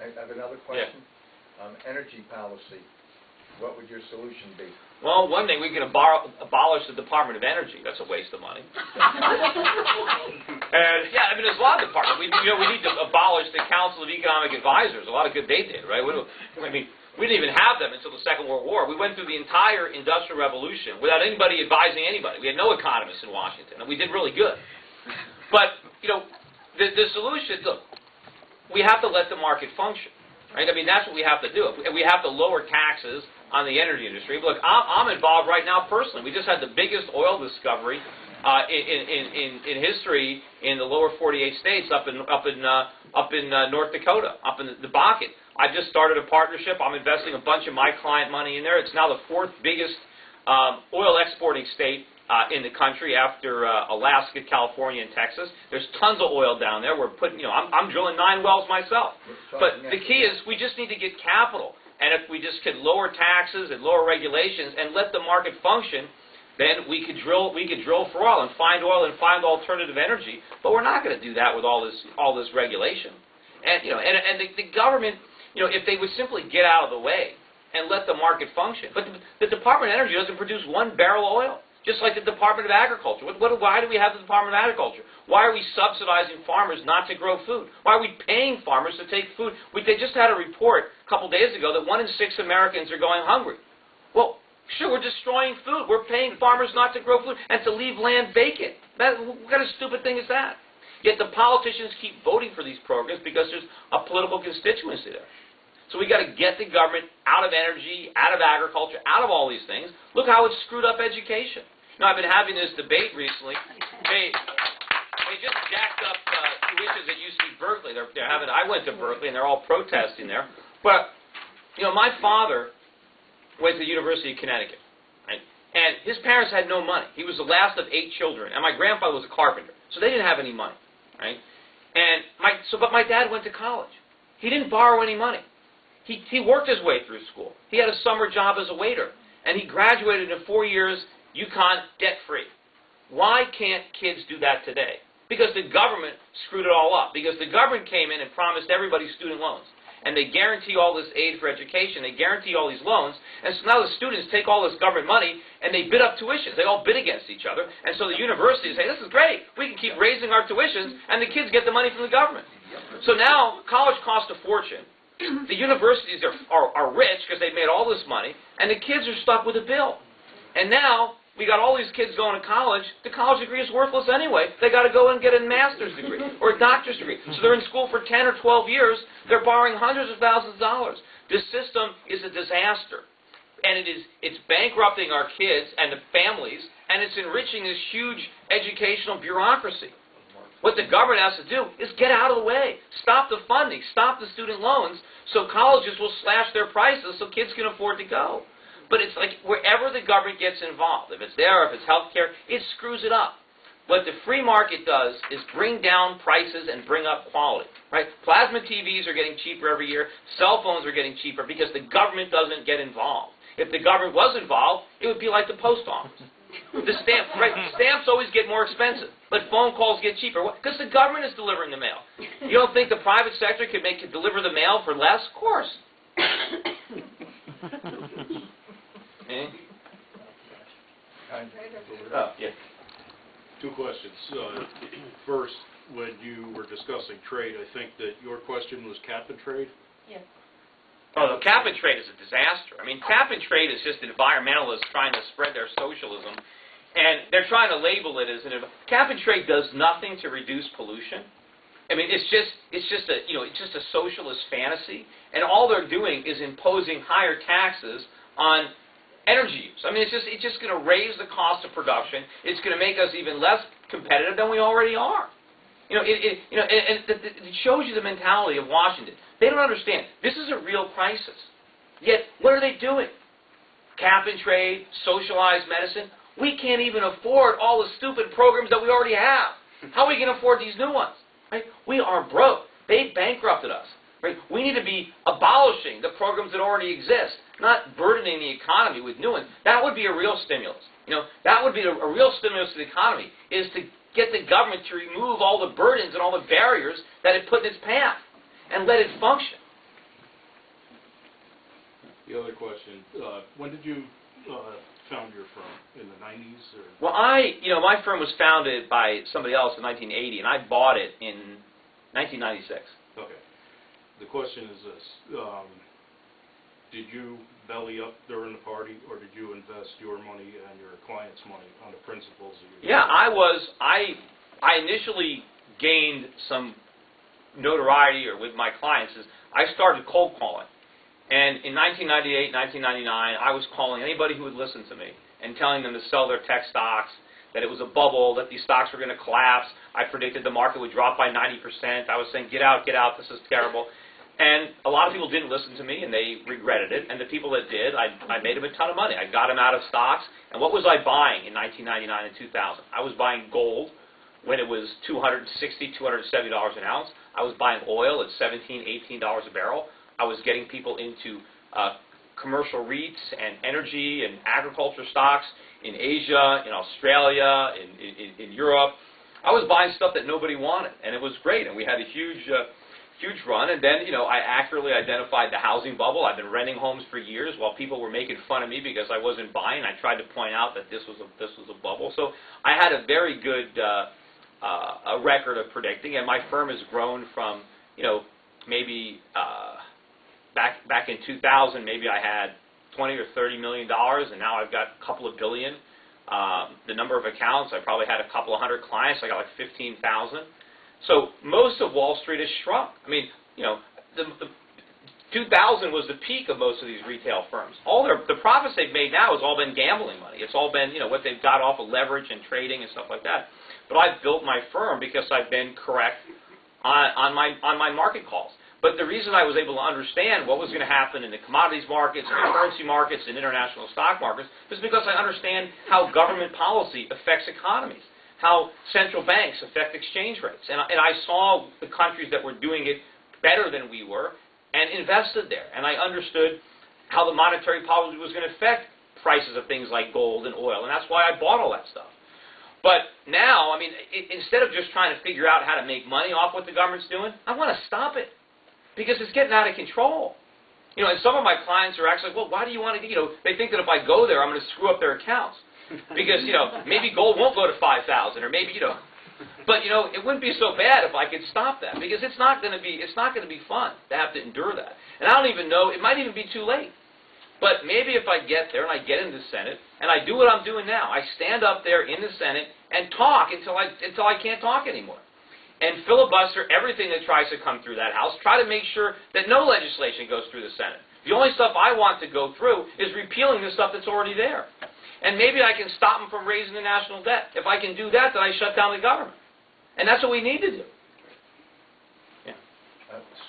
I have another question. Energy policy. What would your solution be? Well, one thing, we can abolish the Department of Energy. That's a waste of money. And yeah, I mean, there's a lot of departments. We need to abolish the Council of Economic Advisors. A lot of good they did, right? I mean, we didn't even have them until the Second World War. We went through the entire Industrial Revolution without anybody advising anybody. We had no economists in Washington, and we did really good. But, the solution, look, we have to let the market function, right? I mean, that's what we have to do. We have to lower taxes on the energy industry. Look, I'm involved right now personally. We just had the biggest oil discovery in history in the lower 48 states up in North Dakota, up in the Bakken. I just started a partnership. I'm investing a bunch of my client money in there. It's now the 4th biggest oil exporting state in the country after Alaska, California, and Texas. There's tons of oil down there. We're putting, I'm drilling 9 wells myself. But the key is we just need to get capital. And if we just could lower taxes and lower regulations and let the market function, then we could drill for oil and find alternative energy. But we're not going to do that with all this regulation. And the government, if they would simply get out of the way and let the market function. But the Department of Energy doesn't produce 1 barrel of oil. Just like the Department of Agriculture. Why do we have the Department of Agriculture? Why are we subsidizing farmers not to grow food? Why are we paying farmers to take food? They just had a report a couple days ago that 1 in 6 Americans are going hungry. Well, sure, we're destroying food. We're paying farmers not to grow food and to leave land vacant. What kind of stupid thing is that? Yet the politicians keep voting for these programs because there's a political constituency there. So we've got to get the government out of energy, out of agriculture, out of all these things. Look how it's screwed up education. I've been having this debate recently. They just jacked up tuitions at UC Berkeley. I went to Berkeley, and they're all protesting there. But, my father went to the University of Connecticut, right? And his parents had no money. He was the last of 8 children, and my grandfather was a carpenter, so they didn't have any money, right? But my dad went to college. He didn't borrow any money. He worked his way through school. He had a summer job as a waiter, and he graduated in 4 years. UConn, debt-free. Why can't kids do that today? Because the government screwed it all up. Because the government came in and promised everybody student loans. And they guarantee all this aid for education. They guarantee all these loans. And so now the students take all this government money and they bid up tuitions. They all bid against each other. And so the universities say, this is great. We can keep raising our tuitions and the kids get the money from the government. So now college costs a fortune. The universities are rich because they made all this money. And the kids are stuck with a bill. And now we got all these kids going to college. The college degree is worthless anyway. They got to go and get a master's degree or a doctor's degree. So they're in school for 10 or 12 years. They're borrowing hundreds of thousands of dollars. This system is a disaster. And it's bankrupting our kids and the families, and it's enriching this huge educational bureaucracy. What the government has to do is get out of the way. Stop the funding. Stop the student loans so colleges will slash their prices so kids can afford to go. But it's like wherever the government gets involved, if it's there, if it's healthcare, it screws it up. What the free market does is bring down prices and bring up quality. Right? Plasma TVs are getting cheaper every year. Cell phones are getting cheaper because the government doesn't get involved. If the government was involved, it would be like the post office. Stamps always get more expensive, but phone calls get cheaper. Because the government is delivering the mail. You don't think the private sector could deliver the mail for less? Of course. Yeah. 2 questions. First, when you were discussing trade, I think that your question was cap and trade? Yes. Oh, the cap and trade is a disaster. I mean, cap and trade is just environmentalists trying to spread their socialism, and they're trying to label it as cap and trade does nothing to reduce pollution. I mean, it's just a socialist fantasy, and all they're doing is imposing higher taxes on energy use. I mean, it's just going to raise the cost of production. It's going to make us even less competitive than we already are. It shows you the mentality of Washington. They don't understand. This is a real crisis. Yet, what are they doing? Cap and trade, socialized medicine. We can't even afford all the stupid programs that we already have. How are we going to afford these new ones? Right? We are broke. They bankrupted us. Right? We need to be abolishing the programs that already exist, not burdening the economy with new ones. That would be a real stimulus. That would be a real stimulus to the economy, is to get the government to remove all the burdens and all the barriers that it put in its path and let it function. The other question, when did you found your firm? In the 90s? Or? Well, my firm was founded by somebody else in 1980, and I bought it in 1996. Okay. The question is this. Did you belly up during the party, or did you invest your money and your clients' money on the principles of your I initially gained some notoriety with my clients. I started cold calling. And in 1998, 1999, I was calling anybody who would listen to me and telling them to sell their tech stocks, that it was a bubble, that these stocks were going to collapse. I predicted the market would drop by 90%. I was saying, get out, this is terrible. And a lot of people didn't listen to me, and they regretted it. And the people that did, I made them a ton of money. I got them out of stocks. And what was I buying in 1999 and 2000? I was buying gold when it was $260, $270 an ounce. I was buying oil at $17, $18 a barrel. I was getting people into commercial REITs and energy and agriculture stocks in Asia, in Australia, in Europe. I was buying stuff that nobody wanted, and it was great, and we had a huge run. And then, I accurately identified the housing bubble. I've been renting homes for years while people were making fun of me because I wasn't buying. I tried to point out that this was a bubble. So I had a very good a record of predicting, and my firm has grown from, maybe back in 2000, maybe I had $20 or $30 million, and now I've got a couple of billion. The number of accounts, I probably had a couple of hundred clients. I got like 15,000. So most of Wall Street has shrunk. I mean, the 2000 was the peak of most of these retail firms. The profits they've made now has all been gambling money. It's all been, what they've got off of leverage and trading and stuff like that. But I've built my firm because I've been correct on my market calls. But the reason I was able to understand what was going to happen in the commodities markets and the currency markets and international stock markets is because I understand how government policy affects economies, how central banks affect exchange rates. And I saw the countries that were doing it better than we were and invested there. And I understood how the monetary policy was going to affect prices of things like gold and oil. And that's why I bought all that stuff. But now, instead of just trying to figure out how to make money off what the government's doing, I want to stop it. Because it's getting out of control. And some of my clients are actually, well, why do you want to, they think that if I go there, I'm going to screw up their accounts. Because, maybe gold won't go to 5,000 or maybe, but, it wouldn't be so bad if I could stop that. Because it's not going to be fun to have to endure that. And I don't even know, it might even be too late. But maybe if I get there and I get in the Senate and I do what I'm doing now, I stand up there in the Senate and talk until I can't talk anymore. And filibuster everything that tries to come through that House. Try to make sure that no legislation goes through the Senate. The only stuff I want to go through is repealing the stuff that's already there. And maybe I can stop them from raising the national debt. If I can do that, then I shut down the government. And that's what we need to do.